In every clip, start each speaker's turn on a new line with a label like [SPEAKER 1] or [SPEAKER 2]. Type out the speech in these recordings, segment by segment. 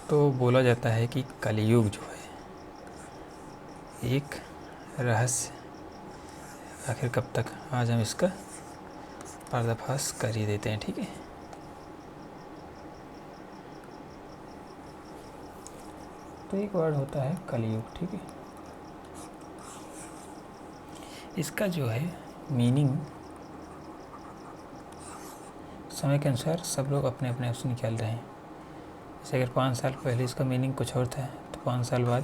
[SPEAKER 1] तो बोला जाता है कि कलयुग जो है एक रहस्य, आखिर कब तक, आज हम इसका पर्दाफाश कर ही देते हैं। ठीक है, तो एक वर्ड होता है कलयुग। ठीक है, इसका जो है मीनिंग समय के अनुसार सब लोग अपने अपने उससे निकाल रहे हैं। जैसे अगर 5 साल पहले इसका मीनिंग कुछ और था, तो 5 साल बाद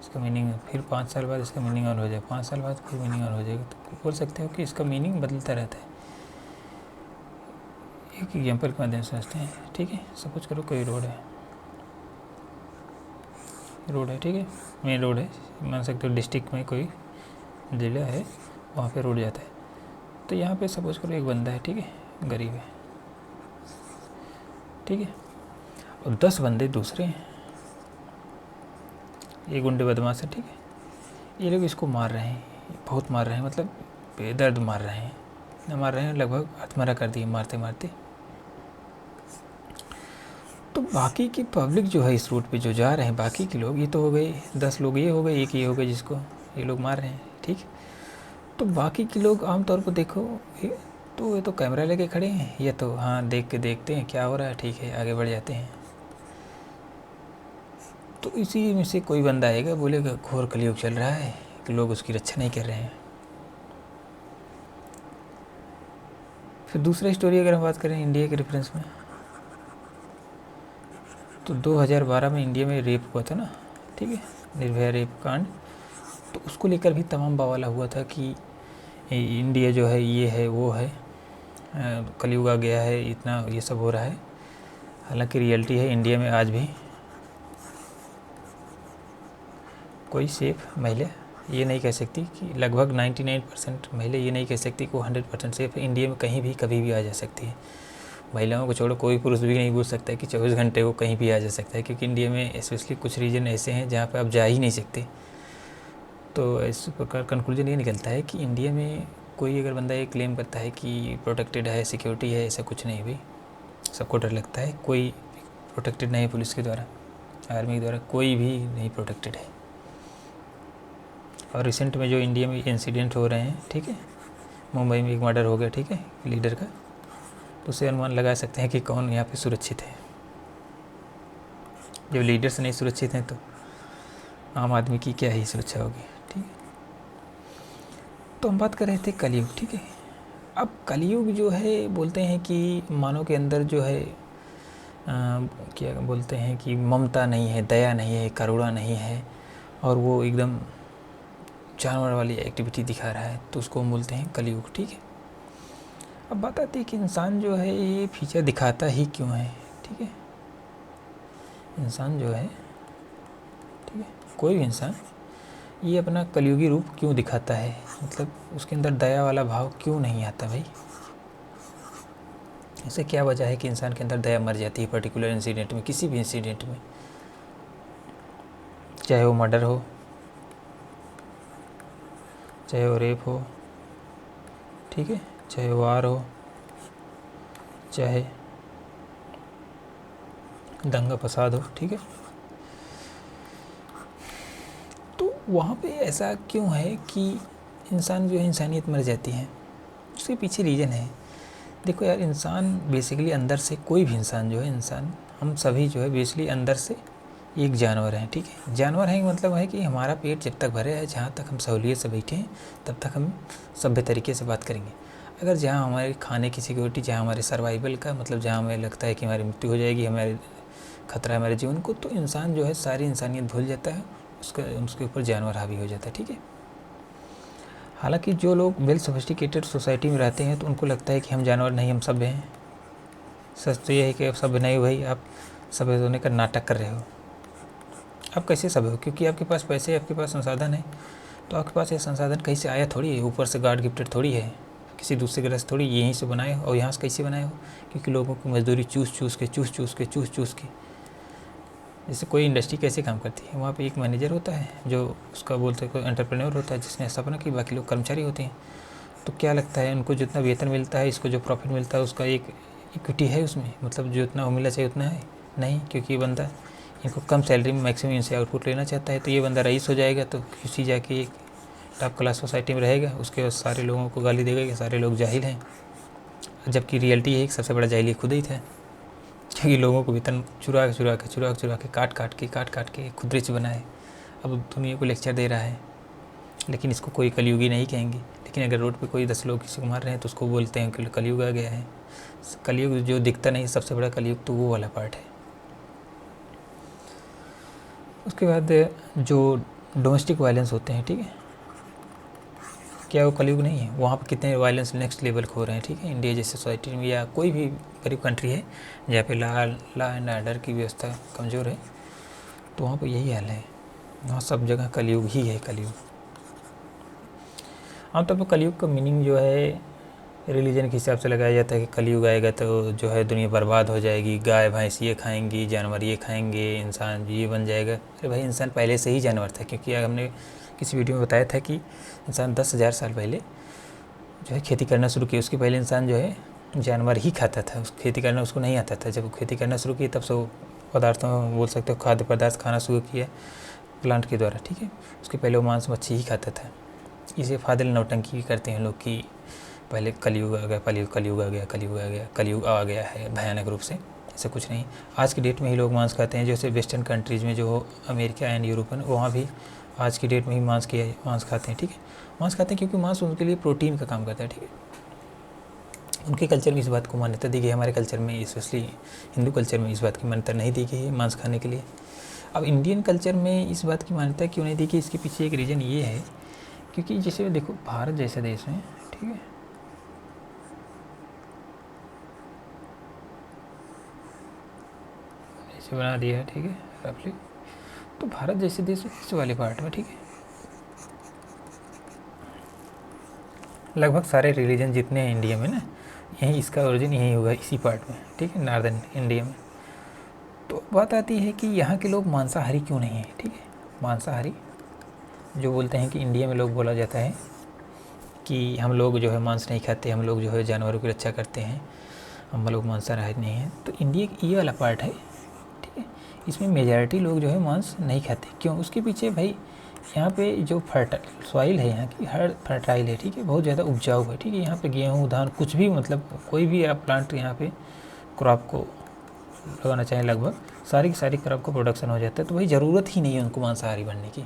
[SPEAKER 1] इसका मीनिंग, फिर 5 साल बाद इसका मीनिंग और हो जाएगा, 5 साल बाद फिर मीनिंग और हो जाएगा। तो बोल सकते हो कि इसका मीनिंग बदलता रहता है। एक एग्जाम्पल के माध्यम से समझते हैं। ठीक है, सपोज करो कोई रोड है, ठीक है, मेन रोड है, मान सकते हो डिस्ट्रिक्ट में कोई जिला है, वहाँ पे रोड जाता है। तो यहाँ पे सपोज करो एक बंदा है, ठीक है, गरीब है, ठीक है, और 10 बंदे दूसरे हैं, ये गुंडे बदमाश है, ठीक है, ये लोग इसको मार रहे हैं, बहुत मार रहे हैं, मतलब बेदर्द मार रहे हैं, इतना मार रहे हैं लगभग हथमरा कर दिए मारते मारते। तो बाकी की पब्लिक जो है इस रूट पे जो जा रहे हैं, बाकी के लोग, ये तो हो गए 10 लोग, ये हो गए, एक ये हो गए जिसको ये लोग मार रहे हैं, ठीक। तो बाकी के लोग आमतौर पर देखो, ये तो कैमरा लेके खड़े हैं, ये तो हाँ देख के देखते हैं क्या हो रहा है, ठीक है, आगे बढ़ जाते हैं। तो इसी में से कोई बंदा आएगा, बोलेगा घोर कलयुग चल रहा है कि लोग उसकी रक्षा नहीं कर रहे हैं। फिर दूसरा स्टोरी अगर हम बात करें इंडिया के रेफरेंस में, तो 2012 में इंडिया में रेप हुआ था ना, ठीक है, निर्भया रेप कांड। तो उसको लेकर भी तमाम बवाला हुआ था कि इंडिया जो है ये है वो है, कलयुग आ गया है, इतना ये सब हो रहा है। हालांकि रियलिटी है इंडिया में आज भी कोई सेफ महिला ये नहीं कह सकती कि, लगभग 99% महिला ये नहीं कह सकती कि वो 100% सेफ है। इंडिया में कहीं भी कभी भी आ जा सकती है। महिलाओं को छोड़ो, कोई पुरुष भी नहीं बोल सकता है कि 24 घंटे वो कहीं भी आ जा सकता है, क्योंकि इंडिया में स्पेशली कुछ रीजन ऐसे हैं जहाँ पे आप जा ही नहीं सकते। तो इस प्रकार कंक्लूजन ये निकलता है कि इंडिया में कोई अगर बंदा ये क्लेम करता है कि प्रोटेक्टेड है, सिक्योरिटी है, ऐसा कुछ नहीं भाई। सबको डर लगता है, कोई प्रोटेक्टेड नहीं है पुलिस के द्वारा, आर्मी के द्वारा, कोई भी नहीं प्रोटेक्टेड है। और रिसेंट में जो इंडिया में इंसिडेंट हो रहे हैं, ठीक है, मुंबई में एक मर्डर हो गया, ठीक है, लीडर का, तो उससे अनुमान लगा सकते हैं कि कौन यहाँ पे सुरक्षित है। जब लीडर्स नहीं सुरक्षित हैं तो आम आदमी की क्या ही सुरक्षा होगी। ठीक है, तो हम बात कर रहे थे कलयुग, ठीक है। अब कलयुग जो है, बोलते हैं कि मानव के अंदर जो है क्या बोलते हैं कि ममता नहीं है, दया नहीं है, करुणा नहीं है, और वो एकदम जानवर वाली एक्टिविटी दिखा रहा है, तो उसको हम बोलते हैं कलयुग। ठीक है, अब बात आती है कि इंसान जो है ये फीचर दिखाता ही क्यों है। ठीक है, इंसान जो है, ठीक है, कोई भी इंसान ये अपना कलयुगी रूप क्यों दिखाता है, मतलब उसके अंदर दया वाला भाव क्यों नहीं आता भाई। ऐसे क्या वजह है कि इंसान के अंदर दया मर जाती है पर्टिकुलर इंसिडेंट में, किसी भी इंसिडेंट में, चाहे वो मर्डर हो, चाहे वो रेप हो, ठीक है, चाहे वार हो, चाहे दंगा फसाद हो, ठीक है। तो वहाँ पे ऐसा क्यों है कि इंसान जो है, इंसानियत मर जाती है, उसके पीछे रीज़न है। देखो यार, इंसान बेसिकली अंदर से, कोई भी इंसान जो है, इंसान हम सभी जो है बेसिकली अंदर से एक जानवर हैं। ठीक है, जानवर हैं मतलब है कि हमारा पेट जब तक भरे है, जहाँ तक हम सहूलियत से बैठे हैं, तब तक हम सभ्य तरीके से बात करेंगे। अगर जहाँ हमारे खाने की सिक्योरिटी, जहाँ हमारे सर्वाइवल का मतलब, जहाँ हमें लगता है कि हमारी मृत्यु हो जाएगी, हमारे खतरा है हमारे जीवन को, तो इंसान जो है सारी इंसानियत भूल जाता है, उसके ऊपर जानवर हावी हो जाता है। ठीक है, हालांकि जो लोग वेल सोफिस्टिकेटेड सोसाइटी में रहते हैं तो उनको लगता है कि हम जानवर नहीं, हम सभ्य हैं। सच तो ये है कि आप सभ्य नहीं हो भाई, आप सभ्य होने का नाटक कर रहे हो। आप कैसे सभ्य हो? क्योंकि आपके पास पैसे, आपके पास संसाधन है, तो आपके पास ये संसाधन कहीं से आया थोड़ी है, ऊपर से गॉड गिफ्टेड थोड़ी है, किसी दूसरे ग्रह से थोड़ी, यहीं से बनाए हो। और यहाँ से कैसे बनाए हो? क्योंकि लोगों की मजदूरी चूस चूस के, जैसे कोई इंडस्ट्री कैसे काम करती है, वहाँ पे एक मैनेजर होता है जो उसका बोलते कोई एंटरप्रेन्योर होता है जिसने सपना की, बाकी लोग कर्मचारी होते हैं। तो क्या लगता है उनको जितना वेतन मिलता है, इसको जो प्रॉफिट मिलता है, उसका एक इक्विटी है उसमें, मतलब जो इतना मिलना चाहिए उतना है नहीं, क्योंकि ये बंदा इनको कम सैलरी में मैक्सिमम इनसे आउटपुट लेना चाहता है, तो ये बंदा रईस हो जाएगा, तो किसी जाके एक टॉप क्लास सोसाइटी में रहेगा, उसके बाद सारे लोगों को गाली देगा कि सारे लोग जाहिल हैं, जबकि रियलिटी है कि सबसे बड़ा जाहिल खुद ही था, क्योंकि लोगों को वेतन चुरा के काट के खुद रिच बनाए, अब दुनिया को लेक्चर दे रहा है। लेकिन इसको कोई कलयुगी नहीं कहेंगे, लेकिन अगर रोड पे कोई 10 लोग किसी को मार रहे हैं तो उसको बोलते हैं कि कलयुग आ गया है। कलयुग जो दिखता नहीं, सबसे बड़ा कलयुग तो वो वाला पार्ट है। उसके बाद जो डोमेस्टिक वायलेंस होते हैं, ठीक है, क्या वो कलयुग नहीं है? वहाँ पर कितने वायलेंस नेक्स्ट लेवल को हो रहे हैं, ठीक है। इंडिया जैसे सोसाइटी में या कोई भी गरीब कंट्री है जहाँ पे लॉ एंड ऑर्डर की व्यवस्था कमज़ोर है, तो वहाँ पर यही हाल है। वहाँ सब जगह कलयुग ही है, कलयुग। आमतौर पर कलयुग का मीनिंग जो है रिलीजन के हिसाब से लगाया जाता है कि कलयुग आएगा तो जो है दुनिया बर्बाद हो जाएगी, गाय भैंस ये खाएंगी, जानवर ये खाएंगे, इंसान ये बन जाएगा। अरे भाई, इंसान पहले से ही जानवर था, क्योंकि हमने किसी वीडियो में बताया था कि इंसान 10,000 साल पहले जो है खेती करना शुरू किया। उसके पहले इंसान जो है जानवर ही खाता था, उस खेती करना उसको नहीं आता था। जब वो खेती करना शुरू किया तब से वो पदार्थों, बोल सकते हो खाद्य पदार्थ खाना शुरू किया प्लांट के द्वारा, ठीक है। उसके पहले वो मांस मच्छी ही खाता था। इसे फादिल नौटंकी करते हैं लोग कि पहले कलयुग आ गया, कलयुग आ गया, कलयुग आ गया है भयानक रूप से। ऐसा कुछ नहीं। आज की डेट में ही लोग मांस खाते हैं, जैसे वेस्टर्न कंट्रीज़ में जो अमेरिका एंड यूरोपन, वहाँ भी आज की डेट में ही मांस खाते हैं, ठीक है। मांस खाते हैं क्योंकि मांस उनके लिए प्रोटीन का काम करता है, ठीक है। उनके कल्चर में इस बात को मान्यता दी गई, हमारे कल्चर में, स्पेशली हिंदू कल्चर में इस बात की मान्यता नहीं दी गई है मांस खाने के लिए। अब इंडियन कल्चर में इस बात की मान्यता क्यों नहीं दी गई, इसके पीछे एक रीज़न ये है, क्योंकि जैसे देखो भारत जैसे देश में, ठीक है, ऐसे बना दिया है, ठीक है, रफली। तो भारत जैसे देश में इस वाले पार्ट में, ठीक है, लगभग सारे रिलीजन जितने हैं इंडिया में ना, यहीं इसका ओरिजिन यहीं होगा, इसी पार्ट में, ठीक है, नॉर्दर्न इंडिया में। तो बात आती है कि यहाँ के लोग मांसाहारी क्यों नहीं हैं, ठीक है। मांसाहारी जो बोलते हैं कि इंडिया में लोग बोला जाता है कि हम लोग जो है मांस नहीं खाते, हम लोग जो है जानवरों की रक्षा करते हैं, हम लोग मांसाहारी नहीं हैं। तो इंडिया ये वाला पार्ट है, ठीक है, इसमें मेजॉरिटी लोग जो है मांस नहीं खाते। क्यों? उसके पीछे भाई यहाँ पे जो फर्टाइल सॉइल है, यहाँ की हर फर्टाइल है, ठीक है, बहुत ज़्यादा उपजाऊ है, ठीक है। यहाँ पे गेहूँ धान कुछ भी, मतलब कोई भी आप प्लांट यहाँ पे क्रॉप को लगाना चाहें, लगभग सारी की सारी क्रॉप को प्रोडक्शन हो जाता है। तो भाई ज़रूरत ही नहीं है उनको मांसाहारी बनने की।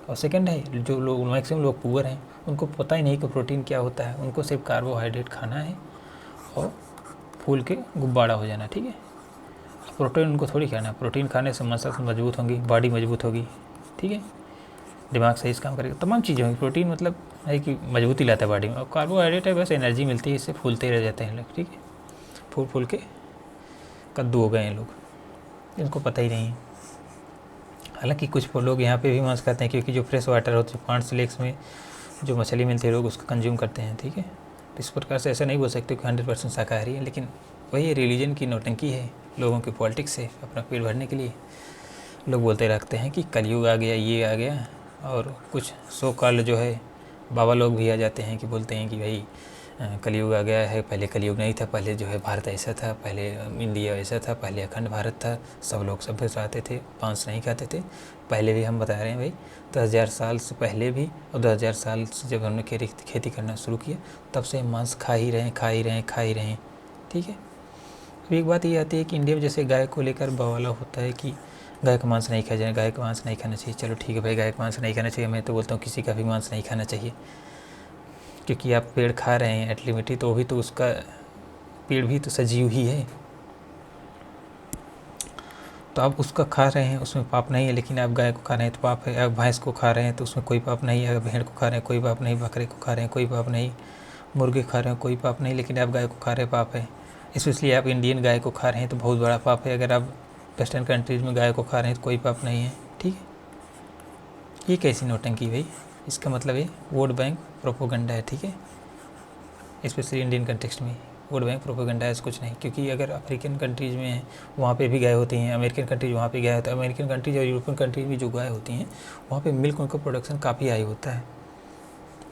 [SPEAKER 1] और सेकंड है, जो लोग मैक्सिमम लोग पुअर हैं, उनको पता ही नहीं कि प्रोटीन क्या होता है। उनको सिर्फ कार्बोहाइड्रेट खाना है और फूल के गुब्बारा हो जाना, ठीक है। प्रोटीन उनको थोड़ी खाना है। प्रोटीन खाने से मसल्स मजबूत होंगी, बॉडी मजबूत होगी, ठीक है, दिमाग सही से काम करेगा, तमाम चीज़ें होंगी। प्रोटीन मतलब है कि मजबूती लाता है बॉडी में, और कार्बोहाइड्रेट है बस एनर्जी मिलती है, इससे फूलते रह जाते हैं लोग, ठीक है। फूल फूल के कद्दू हो गए हैं लोग, इनको पता ही नहीं है। हालांकि कुछ लोग यहाँ पे भी मांस खाते हैं, क्योंकि जो फ्रेश वाटर होती है पॉन्ड्स लेक्स में जो मछली मिलती है, लोग उसको कंज्यूम करते हैं, ठीक है। तो इस प्रकार से ऐसा नहीं बोल सकते कि 100% शाकाहारी है, लेकिन वही रिलीजन की नौटंकी है, लोगों की पॉलिटिक्स से अपना पेट भरने के लिए लोग बोलते रखते हैं कि कलयुग आ गया, ये आ गया। और कुछ सो कॉल्ड जो है बाबा लोग भी आ जाते हैं कि बोलते हैं कि भाई कलयुग आ गया है, पहले कलयुग नहीं था, पहले जो है भारत ऐसा था, पहले इंडिया ऐसा था, पहले अखंड भारत था, सब लोग सभ्य चाहते थे, मांस नहीं खाते थे। पहले भी हम बता रहे हैं भाई 10,000 साल से पहले भी, और 10,000 साल से जब हमने खेती करना शुरू किया तब से हम मांस खा ही रहे हैं, ठीक है। अब एक बात ये आती है कि इंडिया में जैसे गाय को लेकर बवाला होता है कि गाय का मांस नहीं खाया जाए, गाय का मांस नहीं खाना चाहिए। चलो ठीक है भाई, गाय का मांस नहीं खाना चाहिए, मैं तो बोलता हूँ किसी का भी मांस नहीं खाना चाहिए, क्योंकि आप पेड़ खा रहे हैं अल्टीमेटली, तो भी तो उसका पेड़ भी तो सजीव ही है, तो आप उसका खा रहे हैं, उसमें पाप नहीं है। लेकिन आप गाय को खा रहे हैं तो पाप है, आप भैंस को खा रहे हैं तो उसमें कोई पाप नहीं है, भेड़ को खा रहे हैं कोई पाप नहीं, बकरे को खा रहे हैं कोई पाप नहीं, मुर्गे खा रहे हैं कोई पाप नहीं, लेकिन आप गाय को खा रहे हैं पाप है। इसलिए आप इंडियन गाय को खा रहे हैं तो बहुत बड़ा पाप है। अगर आप वेस्टर्न कंट्रीज़ में गाय को खा रहे हैं तो कोई पाप नहीं है, ठीक है। ये कैसी नौटंकी भाई? इसका मतलब है वोट बैंक प्रोपोगंडा है, ठीक है। स्पेशली इंडियन कंटेक्स्ट में वोट बैंक प्रोपोगंडा है, कुछ नहीं। क्योंकि अगर अफ्रीकन कंट्रीज़ में है वहाँ पे भी गाय होती हैं, अमेरिकन कंट्रीज वहाँ पे गाय होता है, अमेरिकन कंट्रीज और यूरोपियन कंट्रीज में जो गाय होती हैं वहाँ पे मिल्क उनका प्रोडक्शन काफ़ी हाई होता है,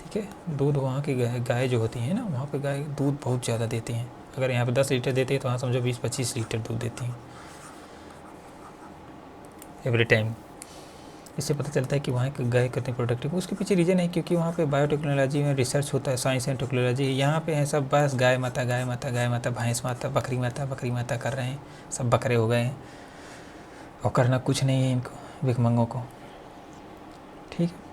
[SPEAKER 1] ठीक है। दूध वहाँ की गाय जो होती हैं ना, वहाँ पे गाय दूध बहुत ज़्यादा देती हैं। अगर यहाँ पे 10 लीटर देती है तो वहाँ समझो 20-25 लीटर दूध देती हैं। Every time. इससे पता चलता है कि वहाँ के गाय कितने प्रोडक्टिव। उसके पीछे रीज़न है क्योंकि वहाँ पे बायोटेक्नोलॉजी में रिसर्च होता है, साइंस एंड टेक्नोलॉजी। यहाँ पे है सब बस गाय माता गाय माता गाय माता, भैंस माता बकरी माता कर रहे हैं, सब बकरे हो गए हैं और करना कुछ नहीं है इनको भिखमंगों को, ठीक है।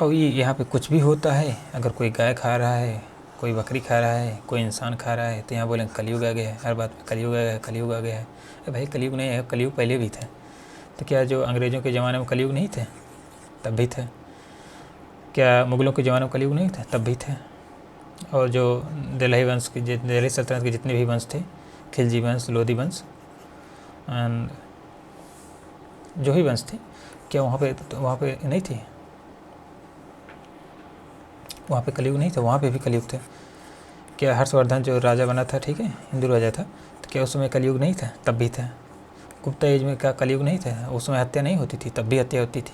[SPEAKER 1] और ये यहाँ पे कुछ भी होता है, अगर कोई गाय खा रहा है, कोई बकरी खा रहा है, कोई इंसान खा रहा है, तो यहाँ बोलेंगे कलयुग आ गया है, हर बात में कलयुग आ गया है, कलयुग आ गया है। अरे भाई कलयुग नहीं है, कलयुग पहले भी थे। तो क्या जो अंग्रेज़ों के ज़माने में कलयुग नहीं थे? तब भी थे। क्या मुग़लों के ज़माने में कलयुग नहीं थे? तब भी थे। और जो दिल्ली वंश के, दिल्ली सल्तनत के जितने भी वंश थे, खिलजी वंश, लोधी वंश एंड जो भी वंश थे, क्या वहाँ पे नहीं थी? वहाँ पे कलयुग नहीं था? वहाँ पे भी कलयुग थे। क्या हर्षवर्धन जो राजा बना था, ठीक है, हिंदू राजा था, तो क्या उस समय कलयुग नहीं था? तब भी था। गुप्ता एज में क्या कलयुग नहीं था? उस समय हत्या नहीं होती थी? तब भी हत्या होती थी,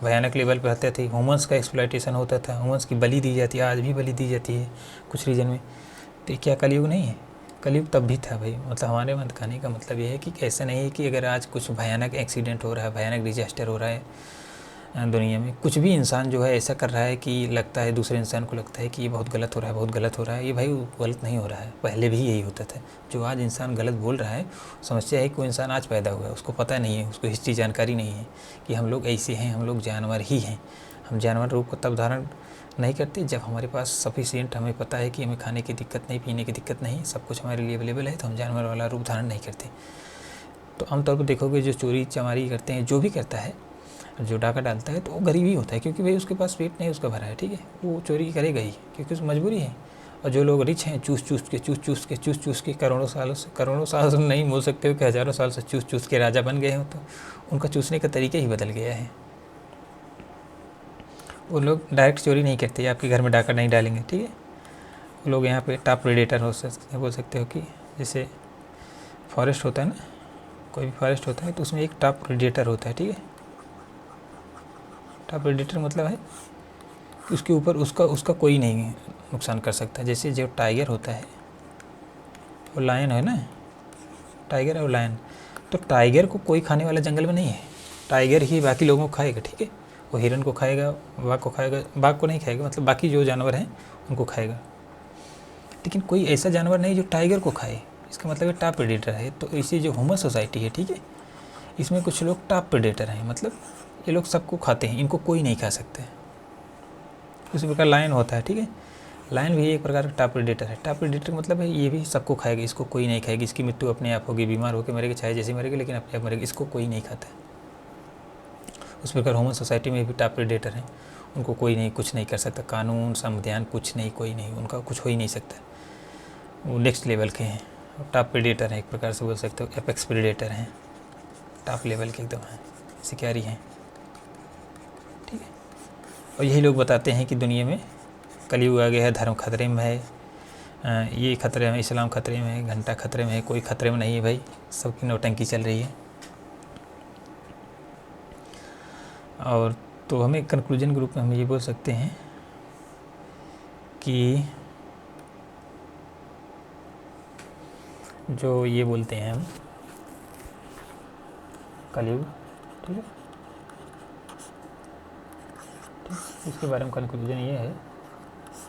[SPEAKER 1] भयानक लेवल पर हत्या थी। ह्यूमन्स का एक्सप्लॉयटेशन होता था, ह्यूमन्स की बलि दी जाती है, आज भी बलि दी जाती है कुछ रीजन में। तो क्या कलयुग नहीं है? कलयुग तब भी था भाई। मतलब हमारे मत कहने का मतलब ये है कि ऐसा नहीं है कि अगर आज कुछ भयानक एक्सीडेंट हो रहा है, भयानक डिजास्टर हो रहा है दुनिया में, कुछ भी इंसान जो है ऐसा कर रहा है कि लगता है दूसरे इंसान को लगता है कि ये बहुत गलत हो रहा है, बहुत गलत हो रहा है, ये भाई गलत नहीं हो रहा है, पहले भी यही होता था। जो आज इंसान गलत बोल रहा है, समस्या है कि कोई इंसान आज पैदा हुआ है, उसको पता नहीं है, उसको हिस्ट्री जानकारी नहीं है कि हम लोग ऐसे हैं, हम लोग जानवर ही हैं। हम जानवर रूप को तब धारण नहीं करते जब हमारे पास सफिशिएंट, हमें पता है कि हमें खाने की दिक्कत नहीं, पीने की दिक्कत नहीं, सब कुछ हमारे लिए अवेलेबल है, तो हम जानवर वाला रूप धारण नहीं करते। तो आमतौर पर देखोगे जो चोरी चमारी करते हैं, जो भी करता है, जो डाका डालता है, तो वो गरीब ही होता है, क्योंकि भाई उसके पास पेट नहीं उसका भरा है, ठीक है, वो चोरी करेगा ही क्योंकि उसकी मजबूरी है। और जो लोग रिच हैं, चूस के करोड़ों साल से नहीं बोल सकते हो कि हज़ारों साल से चूस के राजा बन गए हो, तो उनका चूसने का तरीका ही बदल गया है। वो लोग डायरेक्ट चोरी नहीं करते, आपके घर में डाका नहीं डालेंगे, ठीक है। वो लोग यहाँ पे टॉप प्रेडेटर हो सकते, बोल सकते हो कि जैसे फॉरेस्ट होता है ना, कोई भी फॉरेस्ट होता है तो उसमें एक टॉप प्रेडेटर होता है, ठीक है। टॉप प्रेडेटर मतलब है कि उसके ऊपर उसका कोई नहीं नुकसान कर सकता। जैसे जो टाइगर होता है और लायन है ना, टाइगर और लायन, तो टाइगर को कोई खाने वाला जंगल में नहीं है, टाइगर ही बाकी लोगों को खाएगा, ठीक है। वो हिरन को खाएगा, बाघ को खाएगा, बाघ को नहीं खाएगा, मतलब बाकी जो जानवर हैं उनको खाएगा, लेकिन कोई ऐसा जानवर नहीं जो टाइगर को खाए। इसका मतलब है टॉप प्रेडेटर है। तो इसी जो ह्यूमन सोसाइटी है, ठीक है, इसमें कुछ लोग टॉप प्रेडेटर हैं, मतलब ये लोग सबको खाते हैं, इनको कोई नहीं खा सकता है। उसी प्रकार लायन होता है, ठीक है, लायन भी एक प्रकार का टॉप प्रेडेटर है। टॉप प्रेडेटर मतलब है ये भी सबको खाएगा, इसको कोई नहीं खाएगा, इसकी मृत्यु अपने आप होगी, बीमार होकर मरेगा, चाहे जैसे मरेगा, लेकिन अपने आप मरेगा, इसको कोई नहीं खाता है। उस प्रकार ह्यूमन सोसाइटी में भी टॉप प्रेडेटर हैं, उनको कोई नहीं, कुछ नहीं कर सकता, कानून संविधान कुछ नहीं, कोई नहीं, उनका कुछ हो ही नहीं सकता। वो नेक्स्ट लेवल के हैं, टॉप प्रेडेटर हैं, एक प्रकार से बोल सकते हो, एपेक्स प्रेडेटर हैं, टॉप लेवल के एकदम हैं, शिकारी हैं, ठीक है। और यही लोग बताते हैं कि दुनिया में कलयुग आ गया है, धर्म खतरे में है, ये खतरे में, इस्लाम खतरे में है, घंटा खतरे में है, कोई खतरे में नहीं है भाई, सबकी नौटंकी चल रही है। और तो हमें कंक्लूजन के रूप में हम ये बोल सकते हैं कि जो ये बोलते हैं हम कलयुग, ठीक है, इसके बारे में कंक्लूजन ये है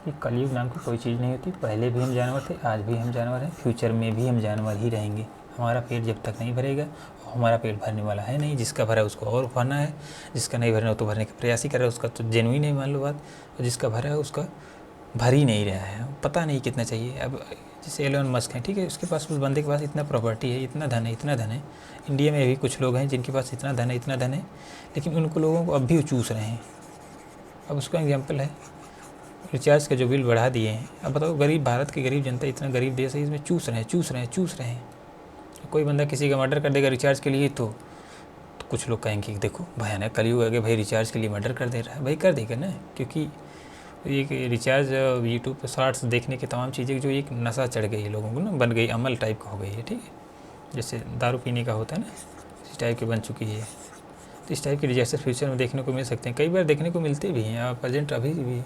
[SPEAKER 1] कि कलयुग नाम की कोई चीज़ नहीं होती। पहले भी हम जानवर थे, आज भी हम जानवर हैं, फ्यूचर में भी हम जानवर ही रहेंगे। हमारा पेट जब तक नहीं भरेगा, हमारा पेट भरने वाला है नहीं, जिसका भरा उसको और भरना है, जिसका नहीं भरना तो भरने का प्रयास ही कर रहा है, उसका तो जेन्युइन है मान लो बात, और जिसका भरा है उसका भर ही नहीं रहा है, पता नहीं कितना चाहिए। अब जैसे एलोन मस्क है, ठीक है, उसके पास, उस बंदे के पास इतना प्रॉपर्टी है, इतना धन है, इतना धन है। इंडिया में भी कुछ लोग हैं जिनके पास इतना धन है, इतना धन है, लेकिन उनको लोगों को अब भी चूस रहे हैं। अब उसका एग्जाम्पल है रिचार्ज का जो बिल बढ़ा दिए हैं। अब बताओ, गरीब भारत की गरीब जनता, इतना गरीब देश है, इसमें चूस रहे हैं। कोई बंदा किसी का मर्डर कर देगा रिचार्ज के लिए, तो कुछ लोग कहेंगे कि देखो भयानक कलयुग आ गया भाई, रिचार्ज के लिए मर्डर कर दे रहा है। भाई कर देगा ना, क्योंकि एक रिचार्ज, यूट्यूब पर शॉर्ट्स देखने की तमाम चीज़ें जो एक नशा चढ़ गई है लोगों को ना, बन गई, अमल टाइप का हो गई है, ठीक है, जैसे दारू पीने का होता है ना, इस टाइप की बन चुकी है। तो इस टाइप के डिजास्टर फ्यूचर में देखने को मिल सकते हैं, कई बार देखने को मिलते भी हैं, प्रेजेंट अभी भी।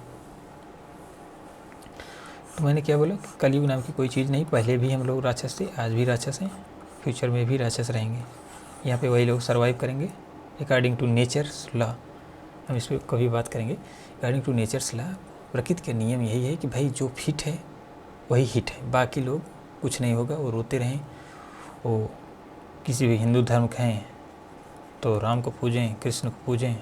[SPEAKER 1] तो मैंने क्या बोला कि कलयुग नाम की कोई चीज़ नहीं, पहले भी हम लोग राक्षस थे, आज भी राक्षस हैं, फ्यूचर में भी राक्षस रहेंगे। यहाँ पे वही लोग सर्वाइव करेंगे अकॉर्डिंग टू नेचर्स लॉ। हम इस पर कभी बात करेंगे। अकॉर्डिंग टू नेचर्स लॉ, प्रकृति का नियम यही है कि भाई जो फिट है वही हिट है, बाकी लोग कुछ नहीं होगा, वो रोते रहें। वो किसी भी हिंदू धर्म के हैं तो राम को पूजें, कृष्ण को पूजें,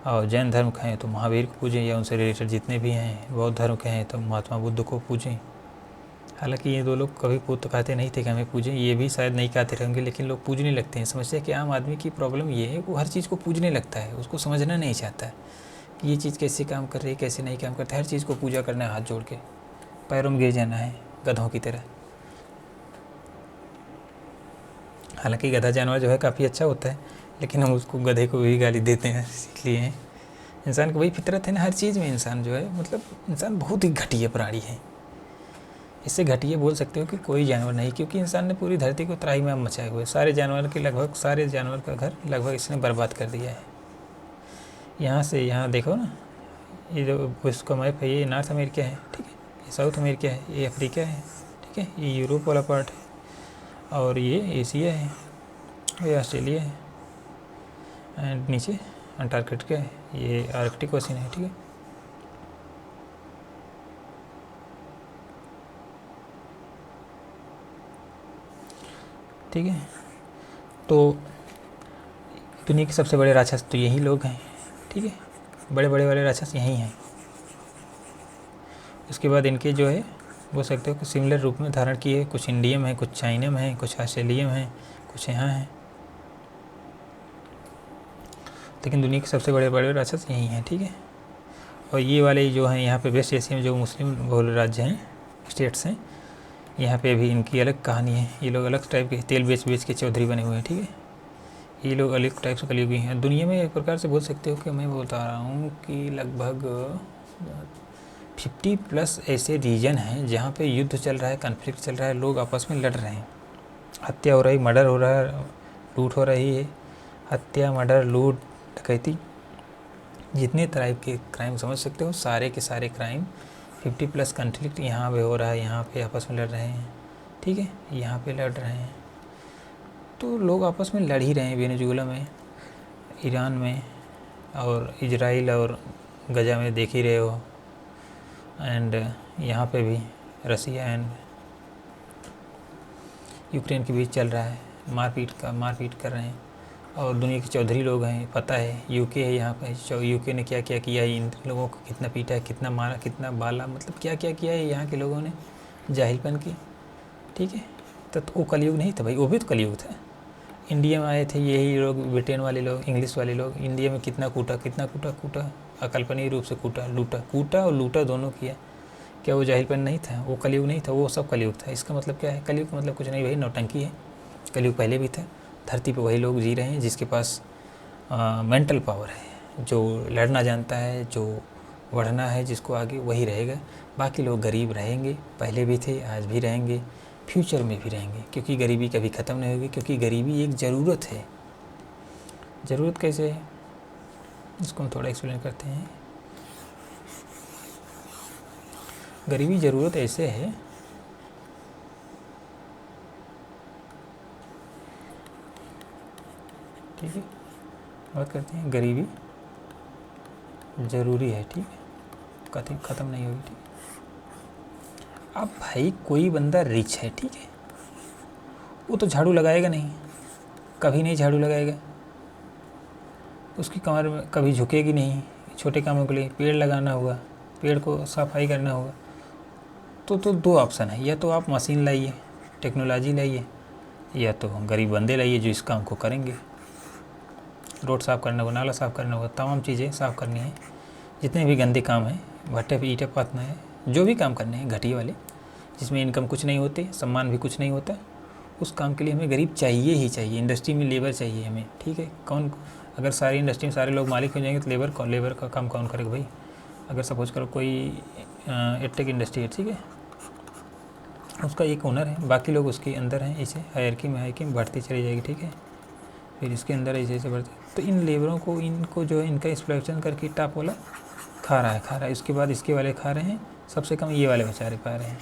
[SPEAKER 1] और जैन धर्म के हैं तो महावीर को पूजें या उनसे रिलेटेड जितने भी हैं, बौद्ध धर्म के हैं तो महात्मा बुद्ध को पूजें। हालांकि ये दो लोग कभी तो कहते नहीं थे कि हमें पूजें, ये भी शायद नहीं कहते रहेंगे, लेकिन लोग पूजने लगते हैं। समझते हैं कि आम आदमी की प्रॉब्लम ये है, वो हर चीज़ को पूजने लगता है, उसको समझना नहीं चाहता है कि ये चीज़ कैसे काम कर रही है, कैसे नहीं काम करता है। हर चीज़ को पूजा करना है, हाथ जोड़ के पैरों में गिर जाना है गधों की तरह। हालांकि गधा जानवर जो है काफ़ी अच्छा होता है, लेकिन हम उसको गधे को भी गाली देते हैं, इसलिए इंसान की वही फितरत है ना, हर चीज़ में इंसान जो है, मतलब इंसान बहुत ही घटिया प्राणी है। इससे घटिया बोल सकते हो कि कोई जानवर नहीं, क्योंकि इंसान ने पूरी धरती को त्राही में मचाए हुए, सारे जानवर के लगभग सारे जानवर का घर लगभग इसने बर्बाद कर दिया है। यहाँ से यहाँ देखो ना, ये जो इसका मैप है, ये नॉर्थ अमेरिका है, ठीक है, ये साउथ अमेरिका है, ये अफ्रीका है, ठीक है, ये यूरोप वाला पार्ट है, और ये एशिया है, ये ऑस्ट्रेलिया है, एंड नीचे अंटार्कटिका है, ये आर्कटिक ओशन है, ठीक है। ठीक है, तो दुनिया के सबसे बड़े राक्षस तो यही लोग हैं, ठीक है, बड़े बड़े वाले राक्षस यही हैं। उसके बाद इनके जो है बोल सकते हो कि सिमिलर रूप में धारण किए, कुछ इंडियम है, कुछ चाइना में है, कुछ ऑस्ट्रेलिया में है, कुछ यहाँ हैं, लेकिन दुनिया के सबसे बड़े बड़े राक्षस यही हैं, ठीक है। और ये वाले जो हैं यहाँ पे वेस्ट एशिया में जो मुस्लिम बहुल राज्य हैं, स्टेट्स हैं, यहाँ पे भी इनकी अलग कहानी है। ये लोग अलग टाइप के तेल बेच बेच के चौधरी बने हुए हैं, ठीक है। ये लोग अलग टाइप से कलयुगी हैं। दुनिया में एक प्रकार से बोल सकते हो कि मैं बोलता रहा हूँ कि लगभग 50+ ऐसे रीजन हैं जहाँ पे युद्ध चल रहा है, कन्फ्लिक्ट चल रहा है, लोग आपस में लड़ रहे हैं, हत्या हो रही, मर्डर हो रहा है, लूट हो रही है, हत्या, मर्डर, लूट, डकैती, जितने तरह के क्राइम समझ सकते हो, सारे के सारे क्राइम, 50+ कन्फ्लिक्ट यहाँ पे हो रहा है, यहाँ पे आपस में लड़ रहे हैं, ठीक है, यहाँ पे लड़ रहे हैं। तो लोग आपस में लड़ ही रहे हैं, वेनेजुएला में, ईरान में, और इजराइल और गजा में देख ही रहे हो, एंड यहाँ पे भी रसिया एंड यूक्रेन के बीच चल रहा है, मारपीट कर रहे हैं। और दुनिया के चौधरी लोग हैं, पता है, यूके है यहाँ पे, यूके ने क्या क्या किया है, इन लोगों को कितना पीटा है, कितना मारा, कितना बाला, मतलब क्या क्या किया है यहाँ के लोगों ने, जाहिलपन की, ठीक है। तो वो कलयुग नहीं था भाई, वो भी तो कलयुग था। इंडिया में आए थे यही लोग, ब्रिटेन वाले लोग, इंग्लिश वाले लोग, इंडिया में कितना कूटा, अकल्पनीय रूप से कूटा और लूटा दोनों किया। क्या वो जाहिलपन नहीं था, वो कलयुग नहीं था, वो सब कलयुग था। इसका मतलब क्या है, कलयुग का मतलब कुछ नहीं भाई, नौटंकी है। कलयुग पहले भी था, धरती पर वही लोग जी रहे हैं जिसके पास मेंटल पावर है, जो लड़ना जानता है, जो बढ़ना है, जिसको आगे, वही रहेगा। बाकी लोग गरीब रहेंगे, पहले भी थे, आज भी रहेंगे, फ्यूचर में भी रहेंगे, क्योंकि गरीबी कभी ख़त्म नहीं होगी, क्योंकि गरीबी एक ज़रूरत है। ज़रूरत कैसे है, इसको हम थोड़ा एक्सप्लेन करते हैं। गरीबी ज़रूरत ऐसे है, ठीक है, बात करते हैं, गरीबी ज़रूरी है, ठीक है, कभी ख़त्म नहीं होगी, ठीक है। अब भाई कोई बंदा रिच है, ठीक है, वो तो झाड़ू लगाएगा नहीं, कभी नहीं झाड़ू लगाएगा, उसकी कमर में कभी झुकेगी नहीं। छोटे कामों के लिए पेड़ लगाना होगा, पेड़ को सफाई करना होगा, तो दो ऑप्शन है, या तो आप मशीन लाइए, टेक्नोलॉजी लाइए, या तो गरीब बंदे लाइए जो इस काम को करेंगे। रोड साफ़ करना होगा, नाला साफ़ करना होगा, तमाम चीज़ें साफ़ करनी है, जितने भी गंदे काम हैं, भट्टे पे ईंटें पाथना है, जो भी काम करने हैं घटिया वाले, जिसमें इनकम कुछ नहीं होती, सम्मान भी कुछ नहीं होता, उस काम के लिए हमें गरीब चाहिए ही चाहिए। इंडस्ट्री में लेबर चाहिए हमें, ठीक है। कौन, अगर सारी इंडस्ट्री में सारे लोग मालिक हो जाएंगे तो लेबर का काम कौन करेगा भाई। अगर सपोज करो कोई एडटेक इंडस्ट्री है, ठीक है, उसका एक ओनर है, बाकी लोग उसके अंदर हैं, ऐसे हायरकी में बढ़ती चली जाएगी, ठीक है। फिर इसके अंदर ऐसे ऐसे बढ़ते, तो इन लेबरों को, इनको जो है, इनका एक्सप्लॉइटेशन करके टॉप वाला खा रहा है, इसके बाद इसके वाले खा रहे हैं, सबसे कम ये वाले बेचारे पा रहे हैं।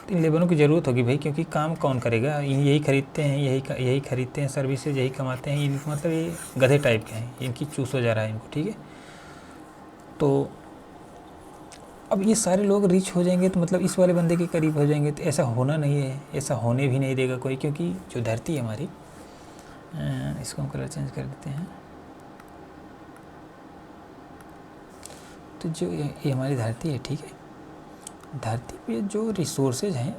[SPEAKER 1] तो इन लेबरों की ज़रूरत होगी भाई, क्योंकि काम कौन करेगा, यही खरीदते हैं, यही खरीदते हैं सर्विसेज, यही कमाते हैं, ये मतलब ये गधे टाइप के हैं, इनकी चूस हो जा रहा है इनको, ठीक है। तो अब ये सारे लोग रिच हो जाएंगे तो मतलब इस वाले बंदे के करीब हो जाएंगे, तो ऐसा होना नहीं है, ऐसा होने भी नहीं देगा कोई, क्योंकि जो धरती है हमारी, इसको हम कलर चेंज कर देते हैं। तो जो ये हमारी धरती है, ठीक है, धरती पे जो रिसोर्सेज हैं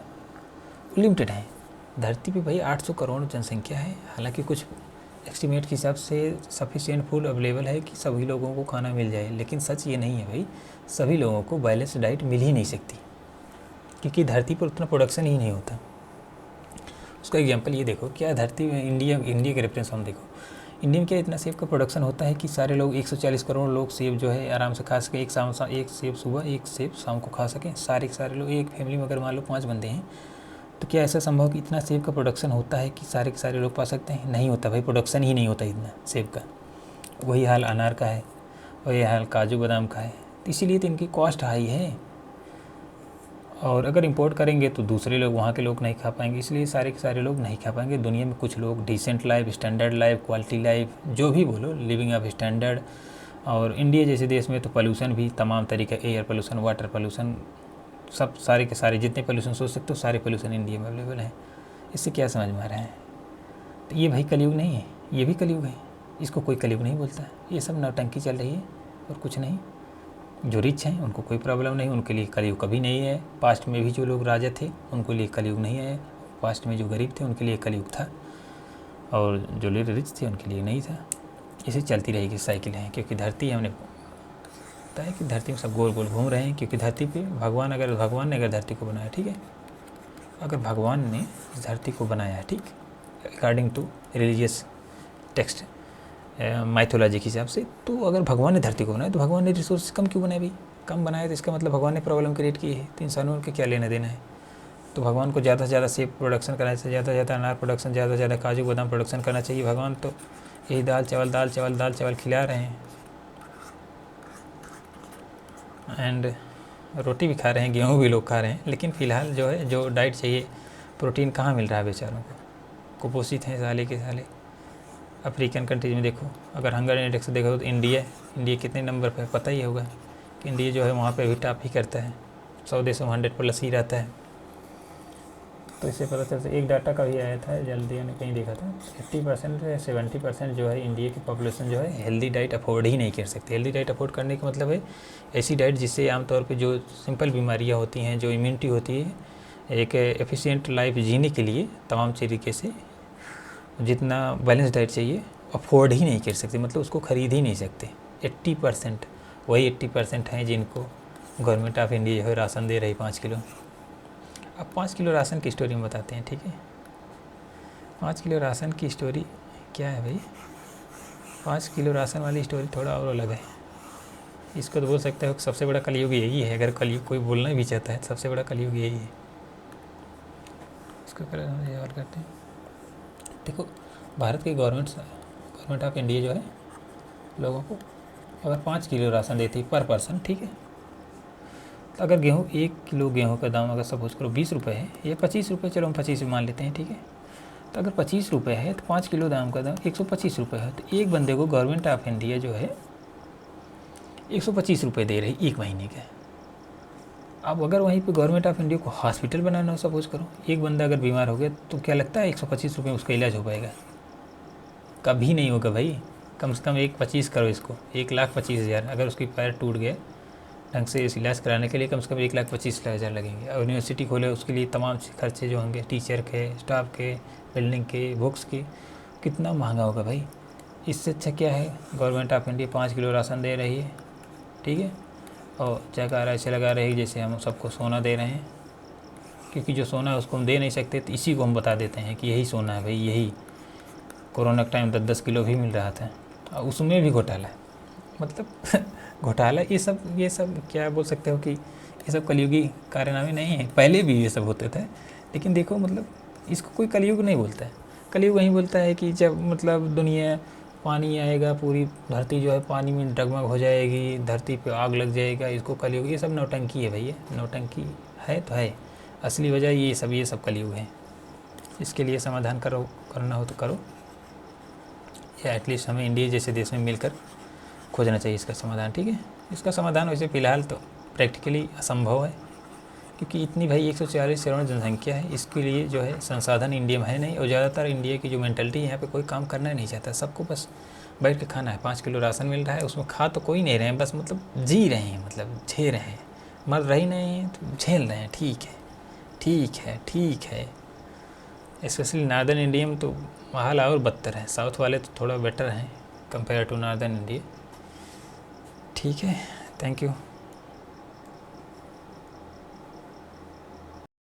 [SPEAKER 1] लिमिटेड हैं। धरती पे भाई 800 करोड़ जनसंख्या है, हालांकि कुछ एस्टीमेट के हिसाब से सफिशिएंट फूड अवेलेबल है कि सभी लोगों को खाना मिल जाए, लेकिन सच ये नहीं है भाई, सभी लोगों को बैलेंस डाइट मिल ही नहीं सकती, क्योंकि धरती पर उतना प्रोडक्शन ही नहीं होता। उसका एग्जांपल ये देखो, क्या धरती में इंडिया के रेफरेंस हम देखो, इंडिया में क्या इतना सेब का प्रोडक्शन होता है कि सारे लोग 140 करोड़ लोग सेब जो है आराम से खा सकें, एक सेब सुबह, एक सेब शाम को खा सकें, सारे लोग। एक फैमिली में अगर मान लो 5 बंदे हैं, तो क्या ऐसा संभव कि इतना सेब का प्रोडक्शन होता है कि सारे के सारे लोग पा सकते हैं? नहीं होता भाई, प्रोडक्शन ही नहीं होता इतना सेब का। वही हाल अनार का है, वही हाल काजू बादाम का है, तो इसीलिए तो इनकी कॉस्ट हाई है, और अगर इंपोर्ट करेंगे तो दूसरे लोग, वहाँ के लोग नहीं खा पाएंगे, इसलिए सारे के सारे लोग नहीं खा पाएंगे। दुनिया में कुछ लोग decent life, standard life, quality life, जो भी बोलो, लिविंग ऑफ स्टैंडर्ड। और इंडिया जैसे देश में तो पोल्यूशन भी तमाम तरीके, एयर पोल्यूशन, वाटर पोल्यूशन, सब सारे के सारे जितने पोल्यूशन सोच सकते हो सारे पोल्यूशन इंडिया में अवेलेबल है। इससे क्या समझ में आ रहा है? तो ये भाई कलयुग नहीं है, ये भी कलयुग है, इसको कोई कलयुग नहीं बोलता। ये सब नौटंकी चल रही है और कुछ नहीं। जो रिच हैं उनको कोई प्रॉब्लम नहीं, उनके लिए कलयुग कभी नहीं है। पास्ट में भी जो लोग राजा थे उनको लिए कलयुग नहीं है, पास्ट में जो गरीब थे उनके लिए कलयुग था, और जो लोग रिच थे उनके लिए नहीं था। इसे चलती रहेगी साइकिल है, क्योंकि धरती हमने पता है कि धरती में सब गोल गोल घूम रहे हैं, क्योंकि धरती पे भगवान ने अगर धरती को बनाया, ठीक है, अगर भगवान ने इस धरती को बनाया, ठीक, according to religious text, mythology के हिसाब से, तो अगर भगवान ने धरती को बनाया तो भगवान ने रिसोर्स कम क्यों बनाए भाई? कम बनाया तो इसका मतलब भगवान ने प्रॉब्लम क्रिएट की है, तो इंसानों के क्या लेना देना है? तो भगवान को ज़्यादा से ज़्यादा सेब प्रोडक्शन करना चाहिए, ज़्यादा से ज़्यादा अनार प्रोडक्शन, ज़्यादा से ज़्यादा काजू बादाम प्रोडक्शन करना चाहिए। भगवान तो यही दाल चावल खिला रहे हैं, एंड रोटी भी खा रहे हैं, गेहूँ भी लोग खा रहे हैं, लेकिन फ़िलहाल जो है, जो डाइट चाहिए, प्रोटीन कहाँ मिल रहा है बेचारों को? कुपोषित हैं साले के साले। अफ्रीकन कंट्रीज में देखो, अगर हंगर इंडेक्स देखो तो इंडिया कितने नंबर पर, पता ही होगा कि इंडिया जो है वहाँ पे भी टॉप ही करता है, 100 देशों में 100+ ही रहता है। तो इससे पता चलता है, एक डाटा का भी आया था, जल्दी मैंने कहीं देखा था, 80% से 70% जो है इंडिया की पॉपुलेशन जो है हेल्दी डाइट अफोर्ड ही नहीं कर सकती। हेल्दी डाइट अफोर्ड करने का मतलब है ऐसी डाइट जिससे आमतौर पर जो सिंपल बीमारियाँ होती हैं, जो इम्यूनिटी होती है, एक एफिशिएंट लाइफ जीने के लिए तमाम तरीके से जितना बैलेंस डाइट चाहिए अफोर्ड ही नहीं कर सकते, मतलब उसको ख़रीद ही नहीं सकते। 80% वही 80% हैं जिनको गवर्नमेंट ऑफ इंडिया जो है राशन दे रही 5 किलो। अब 5 किलो राशन की स्टोरी में बताते हैं, ठीक है। 5 किलो राशन की स्टोरी क्या है भाई? 5 किलो राशन वाली स्टोरी थोड़ा और अलग है। इसको तो बोल सकते हो सबसे बड़ा कलयुग यही है, अगर कलयुग कोई बोलना भी चाहता है, सबसे बड़ा कलयुग यही है। इसको और करते हैं। देखो, भारत की गवर्नमेंट ऑफ इंडिया जो है लोगों को अगर 5 किलो राशन देती पर पर्सन, ठीक है, तो अगर 1 किलो गेहूँ का दाम अगर सपोज करो 20 रुपये है, या 25 रुपये, चलो हम 25 मान लेते हैं, ठीक है। तो अगर 25 रुपये है तो 5 किलो दाम का दाम 125 रुपये है, तो एक बंदे को गवर्नमेंट ऑफ इंडिया जो है 125 रुपये दे रही एक महीने का। अब अगर वहीं पे गवर्नमेंट ऑफ इंडिया को हॉस्पिटल बनाना हो, सपोज करो एक बंदा अगर बीमार हो गया, तो क्या लगता है 125 रुपये में उसका इलाज हो पाएगा? कभी नहीं होगा भाई। कम से कम 1,25 करो इसको, 1,25,000। अगर उसकी पैर टूट गया ढंग से इस इलाज कराने के लिए कम से कम 1,25,000 लगेंगे। और यूनिवर्सिटी खोले उसके लिए तमाम खर्चे जो होंगे, टीचर के, स्टाफ के, बिल्डिंग के, बुक्स के, कितना महंगा होगा भाई। इससे अच्छा क्या है, government of India 5 kilo ration दे रही है, ठीक है, और जगह ऐसे लगा रही जैसे हम सबको सोना दे रहे हैं, क्योंकि जो सोना है उसको हम दे नहीं सकते, तो इसी को हम बता देते हैं कि यही सोना है भाई, यही। कोरोना के टाइम 10-10 किलो भी मिल रहा था, और उसमें भी घोटाला है, मतलब घोटाला। ये सब क्या बोल सकते हो कि ये सब कलयुगी कारनामे नहीं है, पहले भी ये सब होते थे, लेकिन देखो मतलब इसको कोई कलयुग नहीं बोलता है। कलयुग वहीं बोलता है कि जब मतलब दुनिया, पानी आएगा, पूरी धरती जो है पानी में डगमग हो जाएगी, धरती पे आग लग जाएगा, इसको कलयुग। ये सब नौटंकी है भैया, नौटंकी है तो है। असली वजह ये सब कलयुग है। इसके लिए समाधान करना हो तो करो, या एटलीस्ट हमें इंडिया जैसे देश में मिलकर खोजना चाहिए इसका समाधान। ठीक है, इसका समाधान वैसे फ़िलहाल तो प्रैक्टिकली असंभव है, क्योंकि इतनी भाई 140 करोड़ जनसंख्या है, इसके लिए जो है संसाधन इंडिया में है नहीं। और ज़्यादातर इंडिया की जो मेंटलिटी है, यहाँ पे कोई काम करना नहीं चाहता, सबको बस बैठ के खाना है। 5 किलो राशन मिल रहा है, उसमें खा तो कोई नहीं रहे हैं, बस मतलब जी रहे हैं, मतलब झेल रहे हैं, मर रही नहीं है तो झेल रहे हैं। ठीक है, ठीक है, ठीक है। स्पेशली नॉर्दर्न इंडिया में तो हाल और बदतर है, साउथ वाले तो थोड़ा बेटर हैं कंपेयर टू नॉर्दर्न इंडिया। ठीक है, थैंक यू।